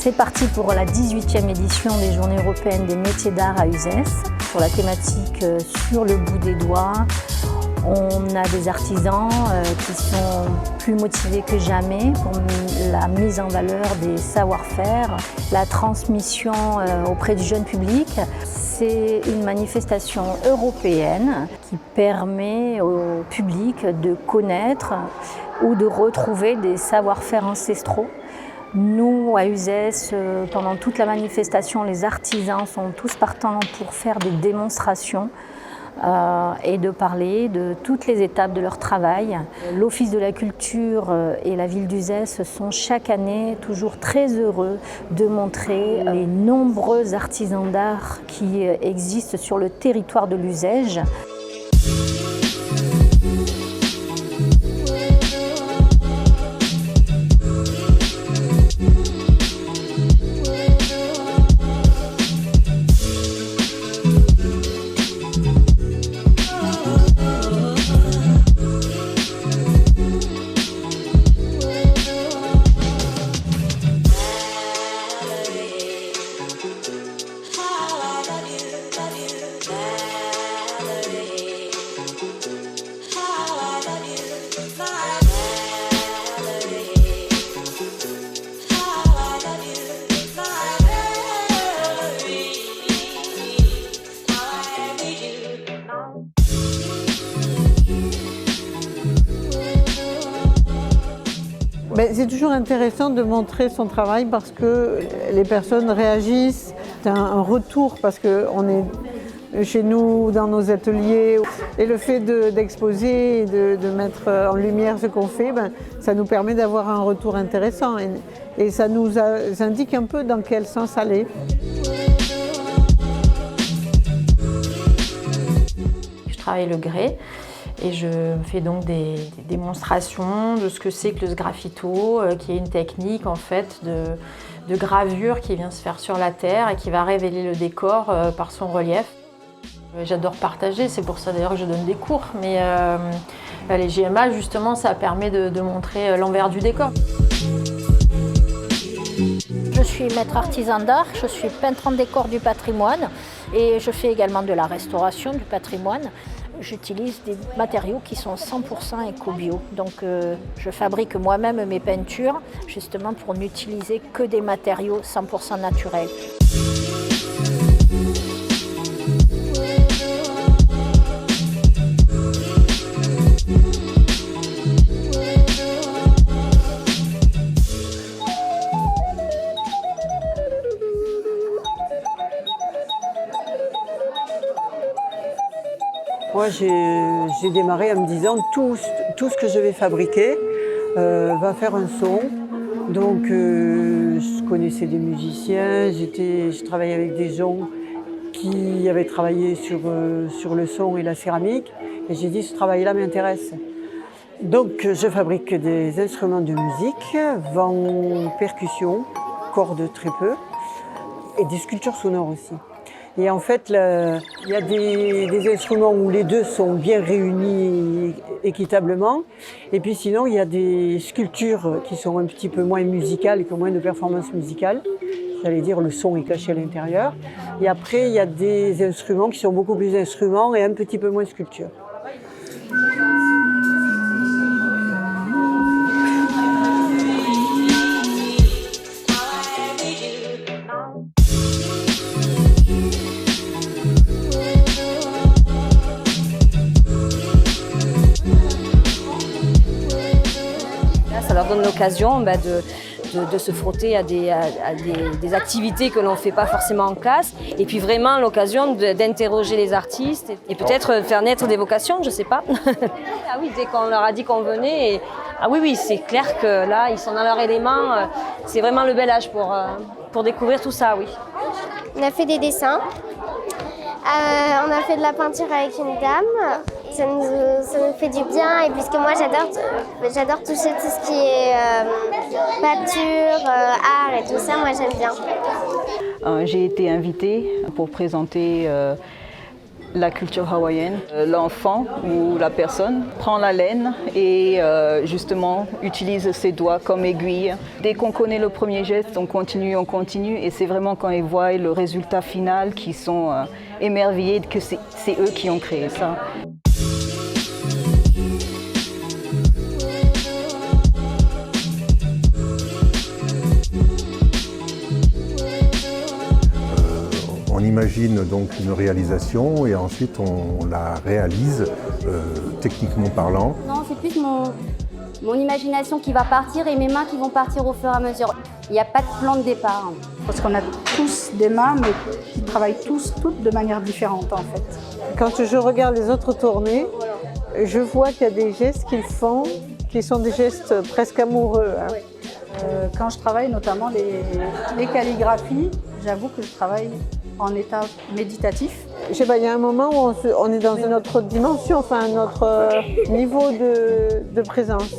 C'est parti pour la 18e édition des Journées européennes des métiers d'art à Uzès. Sur la thématique sur le bout des doigts, on a des artisans qui sont plus motivés que jamais pour la mise en valeur des savoir-faire, la transmission auprès du jeune public. C'est une manifestation européenne qui permet au public de connaître ou de retrouver des savoir-faire ancestraux. Nous, à Uzès, pendant toute la manifestation, les artisans sont tous partants pour faire des démonstrations et de parler de toutes les étapes de leur travail. L'Office de la culture et la ville d'Uzès sont chaque année toujours très heureux de montrer les nombreux artisans d'art qui existent sur le territoire de l'Uzès. C'est toujours intéressant de montrer son travail parce que les personnes réagissent. C'est un retour parce qu'on est chez nous, dans nos ateliers. Et le fait d'exposer et de mettre en lumière ce qu'on fait, ça nous permet d'avoir un retour intéressant. Et ça nous indique un peu dans quel sens aller. Je travaille le grès. Et je fais donc des démonstrations de ce que c'est que le sgraffito, qui est une technique en fait de gravure qui vient se faire sur la terre et qui va révéler le décor par son relief. J'adore partager, c'est pour ça d'ailleurs que je donne des cours, mais les GMA justement ça permet de montrer l'envers du décor. Je suis maître artisan d'art, je suis peintre en décor du patrimoine et je fais également de la restauration du patrimoine. J'utilise des matériaux qui sont 100% éco-bio. Donc je fabrique moi-même mes peintures justement pour n'utiliser que des matériaux 100% naturels. Moi, j'ai démarré en me disant tout ce que je vais fabriquer va faire un son. Donc, je connaissais des musiciens, je travaillais avec des gens qui avaient travaillé sur le son et la céramique. Et j'ai dit, ce travail-là m'intéresse. Donc, je fabrique des instruments de musique, vent, percussion, cordes très peu, et des sculptures sonores aussi. Et en fait, il y a des instruments où les deux sont bien réunis équitablement. Et puis sinon, il y a des sculptures qui sont un petit peu moins musicales et qui ont moins de performance musicale. J'allais dire, le son est caché à l'intérieur. Et après, il y a des instruments qui sont beaucoup plus instruments et un petit peu moins sculptures. Ça leur donne l'occasion de se frotter à des activités que l'on ne fait pas forcément en classe. Et puis vraiment l'occasion d'interroger les artistes et peut-être faire naître des vocations, je ne sais pas. Ah oui, dès qu'on leur a dit qu'on venait, ah oui, c'est clair que là, ils sont dans leur élément. C'est vraiment le bel âge pour découvrir tout ça, oui. On a fait des dessins. On a fait de la peinture avec une dame. Ça nous fait du bien et puisque moi j'adore toucher tout ce qui est peinture, art et tout ça, moi j'aime bien. J'ai été invitée pour présenter la culture hawaïenne. L'enfant ou la personne prend la laine et justement utilise ses doigts comme aiguille. Dès qu'on connaît le premier geste, on continue et c'est vraiment quand ils voient le résultat final qu'ils sont émerveillés que c'est eux qui ont créé ça. On imagine donc une réalisation et ensuite on la réalise techniquement parlant. Non, c'est plus mon imagination qui va partir et mes mains qui vont partir au fur et à mesure. Il n'y a pas de plan de départ. Parce qu'on a tous des mains, mais qui travaillent toutes de manière différente en fait. Quand je regarde les autres tournées, je vois qu'il y a des gestes qu'ils font qui sont des gestes presque amoureux. Hein. Quand je travaille notamment les calligraphies, j'avoue que je travaille en état méditatif. Je sais pas, il y a un moment où on est dans une autre dimension, enfin un autre niveau de présence.